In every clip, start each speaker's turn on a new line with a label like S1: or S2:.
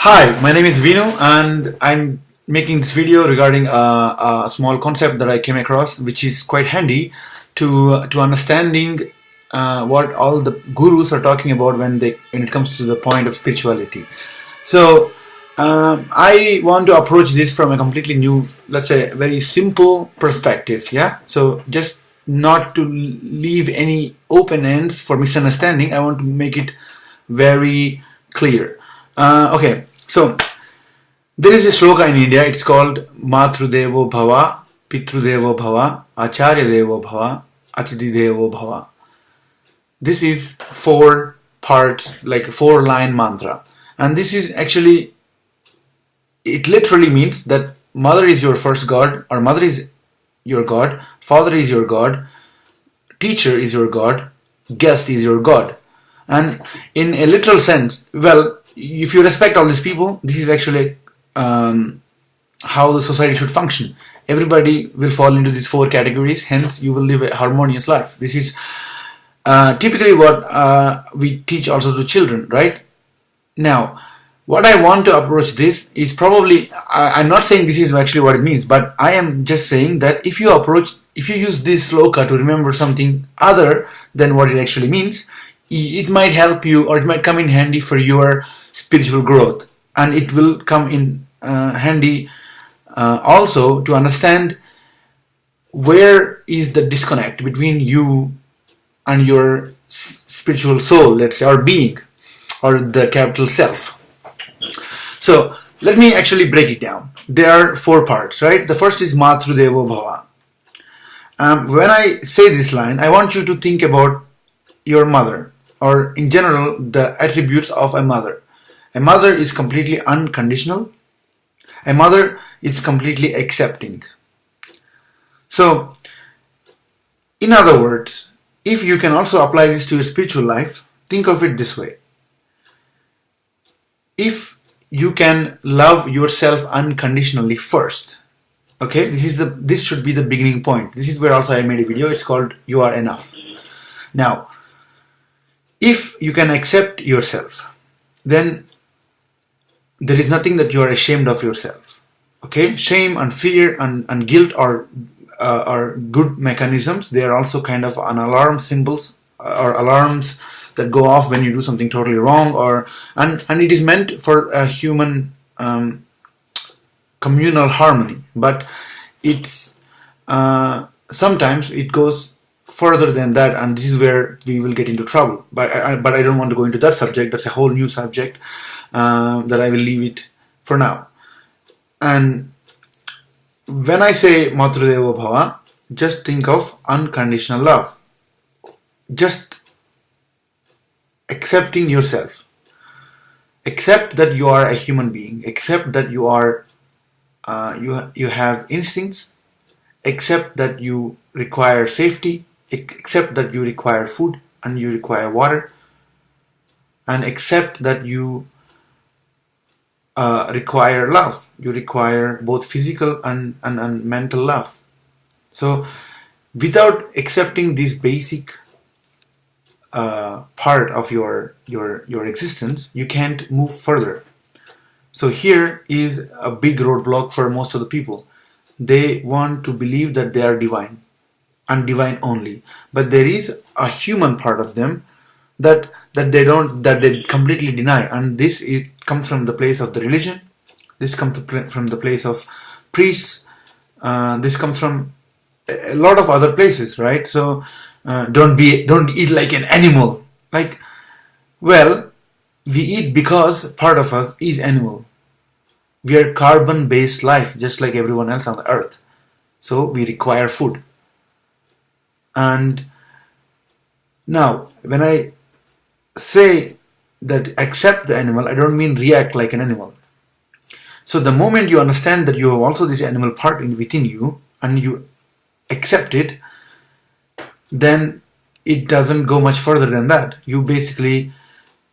S1: Hi, my name is Vinu and I'm making this video regarding a small concept that I came across, which is quite handy to understanding what all the gurus are talking about when it comes to the point of spirituality. So I want to approach this from a completely new, let's say, very simple perspective. Yeah. So just not to leave any open ends for misunderstanding, I want to make it very clear. Okay, so there is a shloka in India. It's called Matrudevo Bhava, Pitrudevo Bhava, Acharya Devo Bhava, Atidhi Devo Bhava. This is 4 parts, like a 4-line mantra. And this is actually, it literally means that mother is your first God, or mother is your God, father is your God, teacher is your God, guest is your God. And in a literal sense, well, if you respect all these people, this is actually how the society should function. Everybody will fall into these 4 categories, hence you will live a harmonious life. This is typically what we teach also to children, right? Now, what I want to approach this is probably, I'm not saying this is actually what it means, but I am just saying that if you use this sloka to remember something other than what it actually means, it might help you, or it might come in handy for your spiritual growth, and it will come in handy also to understand where is the disconnect between you and your spiritual soul, let's say, or being, or the capital self. So let me actually break it down. There are 4 parts, right? The first is Matrudevo Bhava. When I say this line, I want you to think about your mother, or in general, the attributes of a mother. A mother is completely unconditional. A mother is completely accepting. So, in other words, if you can also apply this to your spiritual life, think of it this way. If you can love yourself unconditionally first, okay, this should be the beginning point. This is where also I made a video. It's called You Are Enough. Now, if you can accept yourself, then there is nothing that you are ashamed of yourself. Okay, shame and fear and guilt are good mechanisms. They are also kind of an alarm symbols or alarms that go off when you do something totally wrong, and it is meant for a human communal harmony. But it's sometimes it goes further than that, and this is where we will get into trouble. But I don't want to go into that subject. That's a whole new subject that I will leave it for now. And when I say Matrudevo Bhava, just think of unconditional love. Just accepting yourself. Accept that you are a human being. Accept that you are you have instincts. Accept that you require safety. Accept that you require food and you require water, and accept that you require love. You require both physical and mental love. So without accepting this basic part of your existence, you can't move further. So here is a big roadblock for most of the people. They want to believe that they are divine and divine only, but there is a human part of them that they completely deny, and this comes from the place of the religion. This comes from the place of priests. This comes from a lot of other places, right? So don't eat like an animal. Like, well, we eat because part of us is animal. We are carbon-based life, just like everyone else on the earth. So we require food. And now, when I say that accept the animal, I don't mean react like an animal. So the moment you understand that you have also this animal part within you, and you accept it, then it doesn't go much further than that. You basically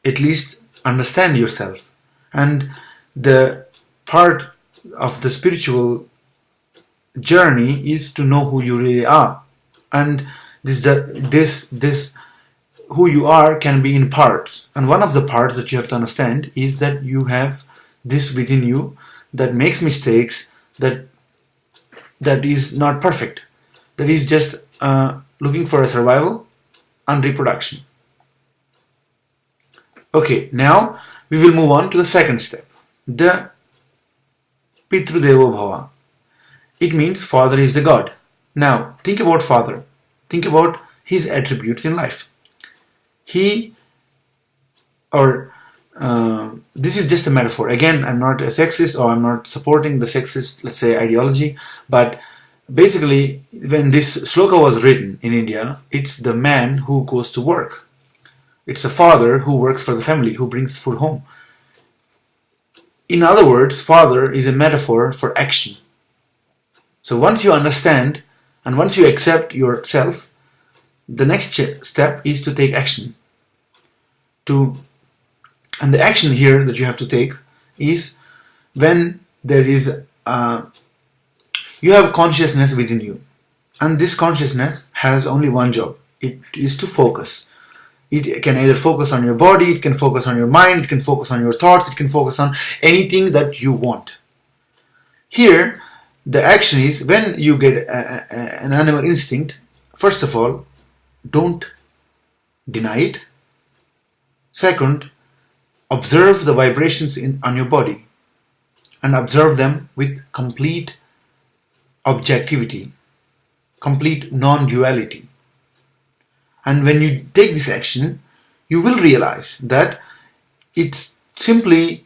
S1: at least understand yourself. And the part of the spiritual journey is to know who you really are. And this who you are can be in parts. And one of the parts that you have to understand is that you have this within you that makes mistakes, that is not perfect, that is just looking for a survival and reproduction. Okay, now we will move on to the second step, the Pitru Devo Bhava. It means Father is the God. Now think about Father. Think about his attributes in life. He, or this is just a metaphor. Again, I'm not a sexist, or I'm not supporting the sexist, let's say, ideology, but basically when this sloka was written in India, it's the man who goes to work. It's the father who works for the family, who brings food home. In other words, father is a metaphor for action. So once you understand and once you accept yourself, the next step is to take action. And the action here that you have to take is when there is you have consciousness within you, and this consciousness has only one job. It is to focus. It can either focus on your body, it can focus on your mind, it can focus on your thoughts, it can focus on anything that you want. Here, the action is when you get an animal instinct, first of all, don't deny it. Second, observe the vibrations on your body and observe them with complete objectivity, complete non-duality. And when you take this action, you will realize that it's simply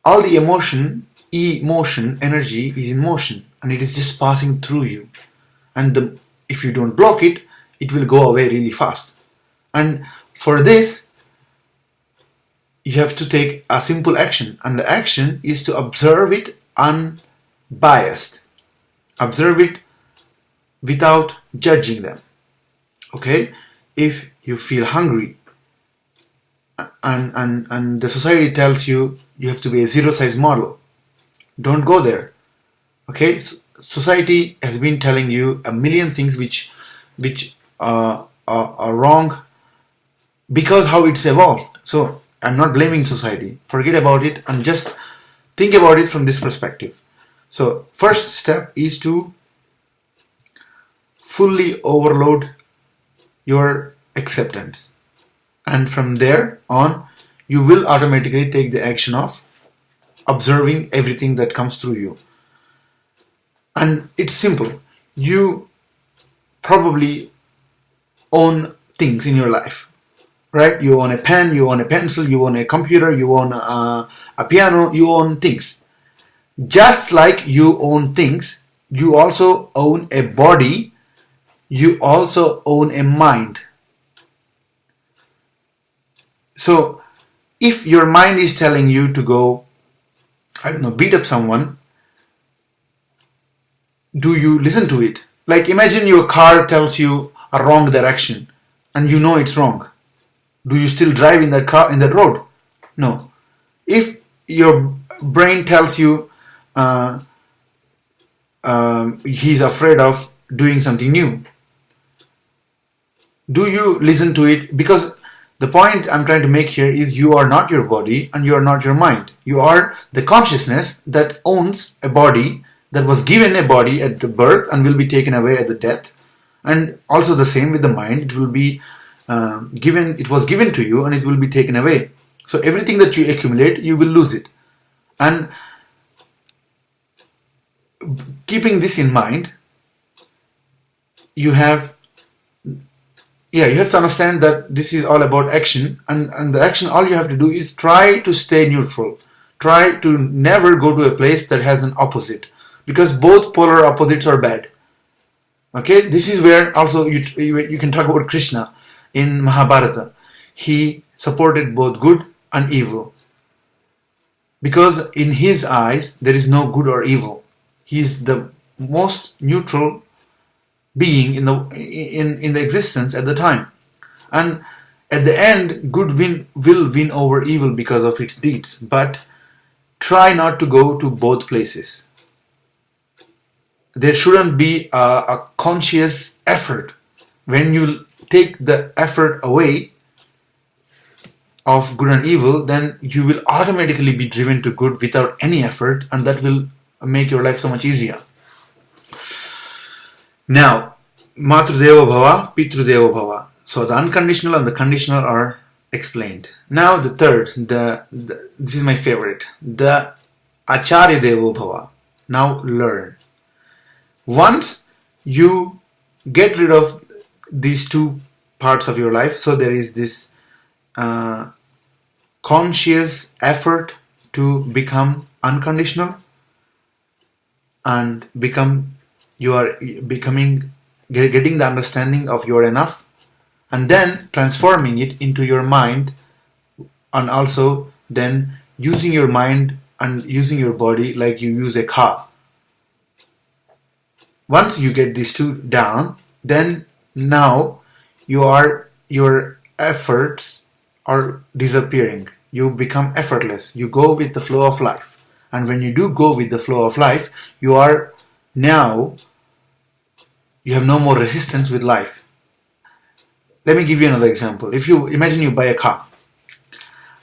S1: all the emotion, energy is in motion, and it is just passing through you. And if you don't block it, it will go away really fast. And for this, you have to take a simple action, and the action is to observe it unbiased. Observe it without judging them. Okay? If you feel hungry and the society tells you you have to be a zero-size model, don't go there. Okay? Society has been telling you a million things which are wrong because how it's evolved. So I'm not blaming society. Forget about it and just think about it from this perspective. So first step is to fully overload your acceptance, and from there on you will automatically take the action of observing everything that comes through you. And it's simple. You probably own things in your life, right? You own a pen, you own a pencil, you own a computer, you own a piano, you own things. Just like you own things, you also own a body, you also own a mind. So if your mind is telling you to go, beat up someone, do you listen to it? Like imagine your car tells you a wrong direction and you know it's wrong. Do you still drive in that car, in that road? No. If your brain tells you he's afraid of doing something new, do you listen to it? Because the point I'm trying to make here is you are not your body and you are not your mind. You are the consciousness that owns a body, that was given a body at the birth and will be taken away at the death. And also the same with the mind. It will be given, it was given to you and it will be taken away. So everything that you accumulate, you will lose it. And keeping this in mind, you have to understand that this is all about action, and the action, all you have to do is try to stay neutral. Try to never go to a place that has an opposite, because both polar opposites are bad. Okay, this is where also you can talk about Krishna in Mahabharata. He supported both good and evil, because in his eyes there is no good or evil. He is the most neutral being in the existence at the time, and at the end good will win over evil because of its deeds. But try not to go to both places. There shouldn't be a conscious effort. When you take the effort away, of good and evil, then you will automatically be driven to good without any effort, and that will make your life so much easier. Now, Matru Bhava, Pitru Deva Bhava. So the unconditional and the conditional are explained. Now the third, this is my favorite, the Acharya Devo Bhava. Now learn. Once you get rid of these two parts of your life, so there is this conscious effort to become unconditional and getting the understanding of you are enough, and then transforming it into your mind, and also then using your mind and using your body like you use a car. Once you get these two down, then now your efforts are disappearing. You become effortless. You go with the flow of life. And when you do go with the flow of life, you have no more resistance with life. Let me give you another example. If you imagine you buy a car,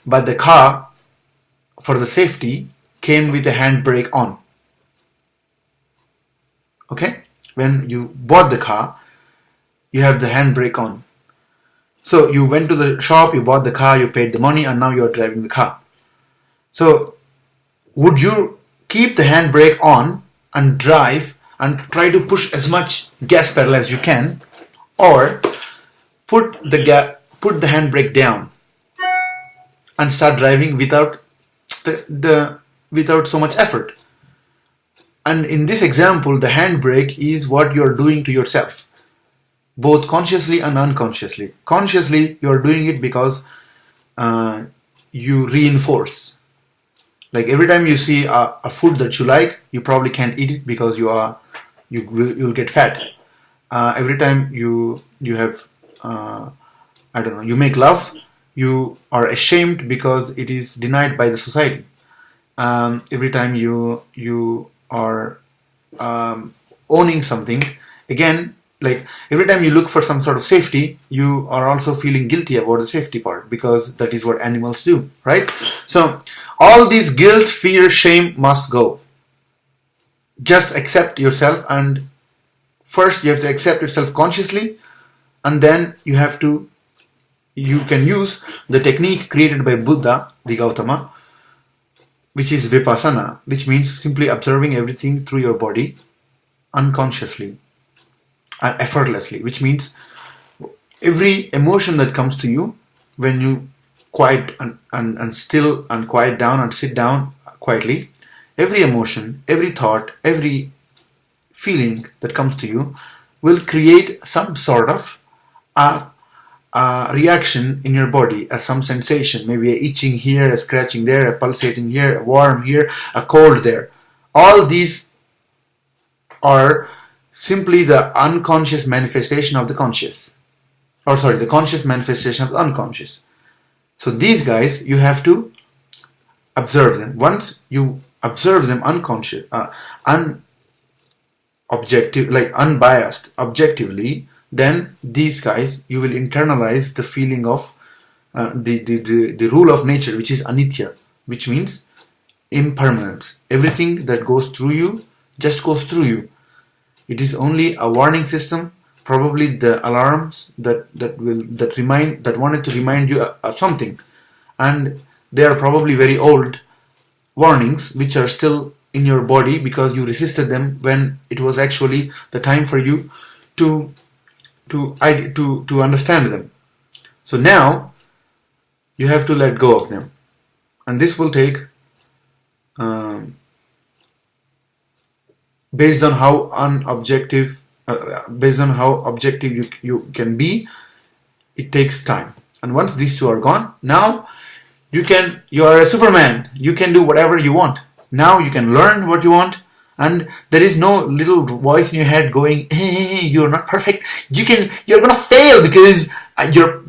S1: but the car, for the safety, came with a handbrake on. Okay? When you bought the car, you have the handbrake on. So you went to the shop, you bought the car, you paid the money, and now you are driving the car. So would you keep the handbrake on and drive and try to push as much gas pedal as you can, or put the handbrake down and start driving without without so much effort? And in this example, the handbrake is what you are doing to yourself, both consciously and unconsciously. Consciously, you are doing it because you reinforce. Like every time you see a food that you like, you probably can't eat it because you'll get fat. Every time you have you make love, you are ashamed because it is denied by the society. Every time you are owning something, again, like every time you look for some sort of safety, you are also feeling guilty about the safety part, because that is what animals do, right? So all these guilt, fear, shame must go. Just accept yourself, and first you have to accept yourself consciously, and then you can use the technique created by Buddha, the Gautama, which is Vipassana, which means simply observing everything through your body unconsciously and effortlessly, which means every emotion that comes to you, when you quiet and still and quiet down and sit down quietly, every emotion, every thought, every feeling that comes to you will create some sort of a reaction in your body, some sensation, maybe a itching here, a scratching there, a pulsating here, a warm here, a cold there. All these are simply the unconscious manifestation of the conscious. The conscious manifestation of the unconscious. So these guys, you have to observe them. Once you observe them unbiased, objectively, then these guys, you will internalize the feeling of the rule of nature, which is anitya, which means impermanence. Everything that goes through you just goes through you. It is only a warning system, probably the alarms that wanted to remind you of something, and they are probably very old warnings which are still in your body because you resisted them when it was actually the time for you to understand them. So now you have to let go of them, and this will take based on how objective you can be, it takes time. And once these two are gone, now you are a Superman. You can do whatever you want. Now you can learn what you want, and there is no little voice in your head going, "Hey, you're not perfect. You're gonna fail because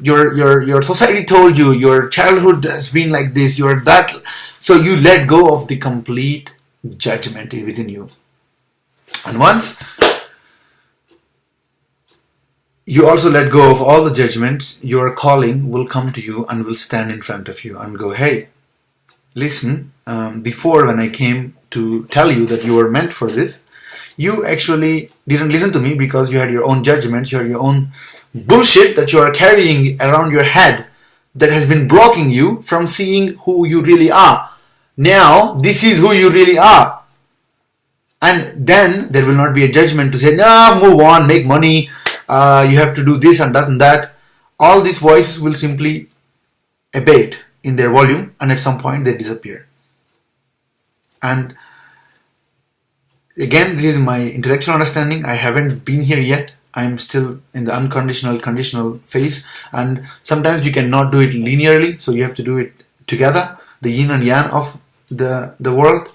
S1: your society told you, your childhood has been like this. You're that." So you let go of the complete judgment within you. And once you also let go of all the judgments. Your calling will come to you and will stand in front of you and go, hey, listen, before when I came to tell you that you were meant for this, you actually didn't listen to me because you had your own judgments, you had your own bullshit that you are carrying around your head that has been blocking you from seeing who you really are. Now, this is who you really are. And then there will not be a judgment to say, no, move on, make money, you have to do this and that and that. All these voices will simply abate in their volume, and at some point they disappear. And again, this is my intellectual understanding. I haven't been here yet. I'm still in the unconditional, conditional phase, and sometimes you cannot do it linearly, so you have to do it together, the yin and yang of the world.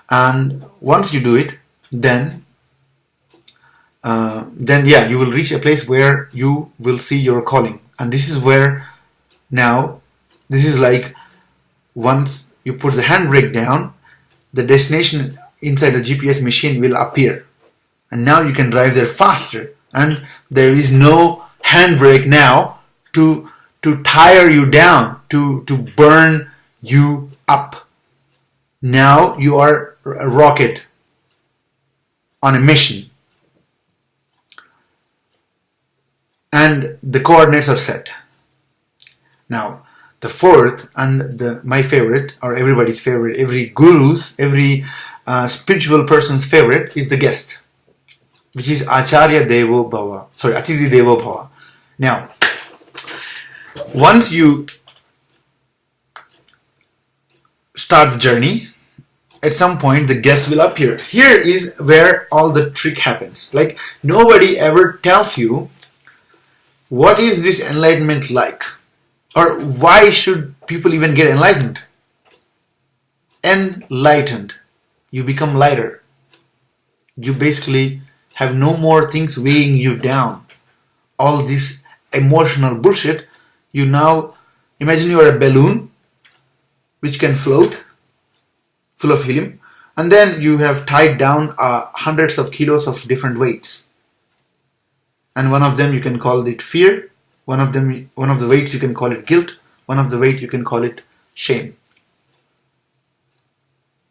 S1: And once you do it, then yeah, you will reach a place where you will see your calling. And this is where now, this is like once you put the handbrake down, the destination inside the GPS machine will appear. And now you can drive there faster. And there is no handbrake now to tire you down, to burn you up. Now you are a rocket on a mission. And the coordinates are set. Now, the fourth and my favorite, or everybody's favorite, every guru's, every spiritual person's favorite is the guest, which is Acharya Devo Bhava. Sorry, Atithi Devo Bhava. Now, once you start the journey, at some point the guest will appear. Here is where all the trick happens. Like, nobody ever tells you what is this enlightenment like, or why should people even get enlightened. Enlightened, you become lighter. You basically have no more things weighing you down. All this emotional bullshit, you now imagine you are a balloon which can float, full of helium, and then you have tied down hundreds of kilos of different weights. And one of them you can call it fear, one of the weights you can call it guilt, one of the weight you can call it shame.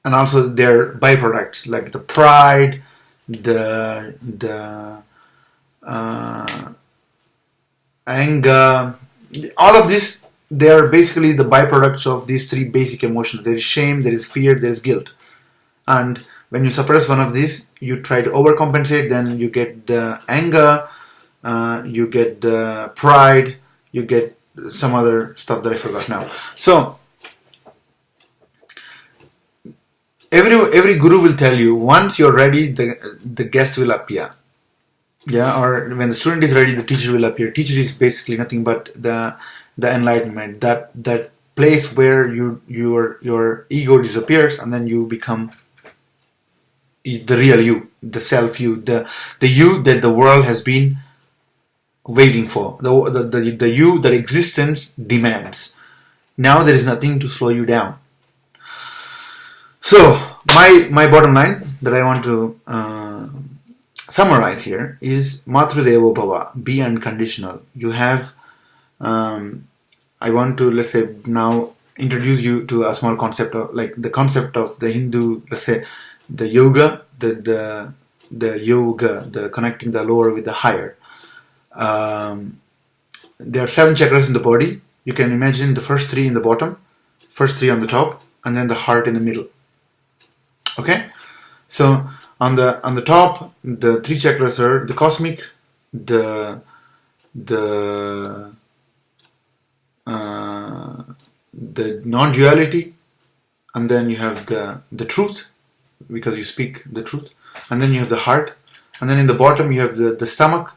S1: And also their byproducts like the pride, the anger, all of this, they are basically the byproducts of these three basic emotions. There is shame, there is fear, there is guilt. And when you suppress one of these, you try to overcompensate, then you get the anger, you get the pride, you get some other stuff that I forgot now. So every guru will tell you, once you're ready, the guest will appear. Yeah, or when the student is ready, the teacher will appear. Teacher is basically nothing but the enlightenment, that place where your ego disappears, and then you become the real you, the self you, the you that the world has been waiting for, the you that existence demands. Now there is nothing to slow you down. So my bottom line that I want to summarize here is Matru Devo Bhava, be unconditional. You have I want to, let's say, now introduce you to a small concept of, like, the concept of the Hindu, let's say, the yoga, the yoga, the connecting the lower with the higher. There are 7 chakras in the body. You can imagine the first 3 in the bottom, first 3 on the top, and then the heart in the middle. Okay, so on the top, the 3 chakras are the cosmic, the non-duality, and then you have the truth, because you speak the truth, and then you have the heart, and then in the bottom you have the stomach,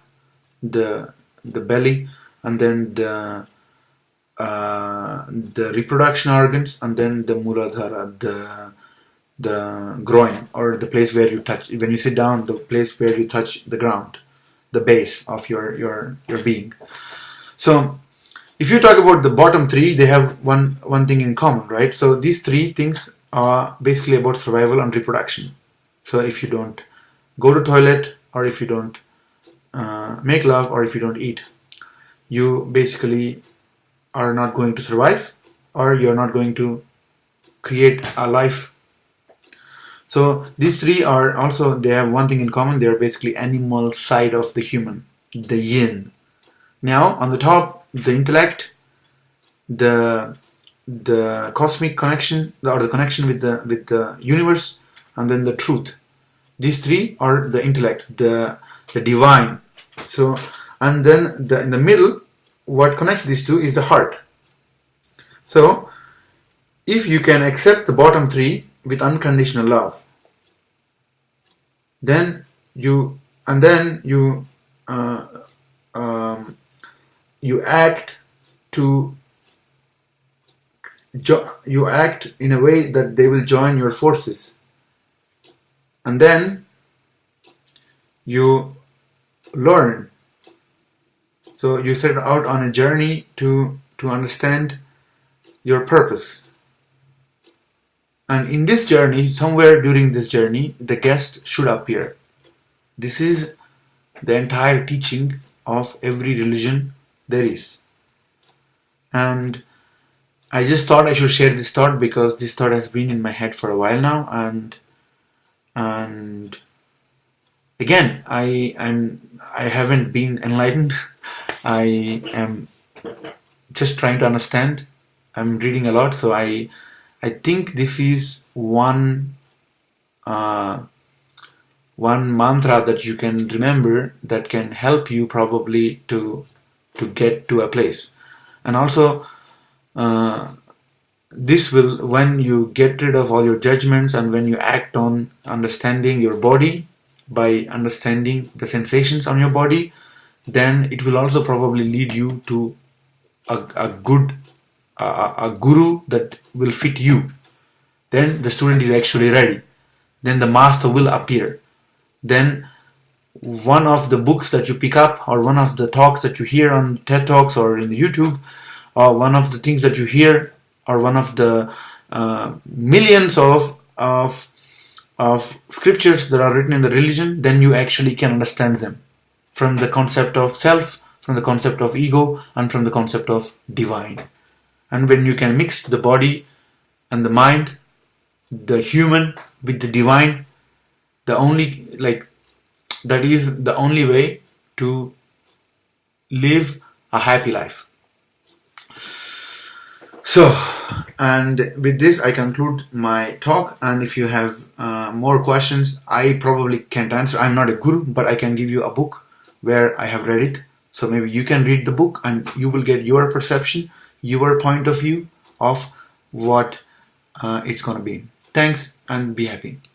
S1: the belly, and then the reproduction organs, and then the Muladhara, the groin, or the place where you touch, when you sit down, the place where you touch the ground, the base of your being. So if you talk about the bottom 3, they have one thing in common, right? So these 3 things are basically about survival and reproduction. So if you don't go to toilet, or if you don't make love or if you don't eat, you basically are not going to survive, or you're not going to create a life. So these three are also, they have one thing in common. They are basically animal side of the human, the yin. Now on the top, the intellect, the cosmic connection, or the connection with the universe, and then the truth. These three are the intellect, the divine. So, and then in the middle, what connects these two is the heart. So if you can accept the bottom three with unconditional love, then you act to you act in a way that they will join your forces, and then you learn. So you set out on a journey to understand your purpose. And in this journey, somewhere during this journey, the guest should appear. This is the entire teaching of every religion there is. And I just thought I should share this thought because this thought has been in my head for a while now, and again, I haven't been enlightened. I am just trying to understand. I'm reading a lot, so I think this is one mantra that you can remember that can help you probably to get to a place. And also this will, when you get rid of all your judgments and when you act on understanding your body by understanding the sensations on your body, then it will also probably lead you to a good guru that will fit you. Then the student is actually ready. Then the master will appear. Then one of the books that you pick up, or one of the talks that you hear on TED Talks or in the YouTube, or one of the things that you hear, or one of the millions of scriptures that are written in the religion, then you actually can understand them from the concept of self, from the concept of ego, and from the concept of divine. And when you can mix the body and the mind, the human with the divine, that is the only way to live a happy life. So, and with this I conclude my talk, and if you have more questions, I probably can't answer. I'm not a guru, but I can give you a book where I have read it. So maybe you can read the book and you will get your perception, your point of view of what it's going to be. Thanks, and be happy.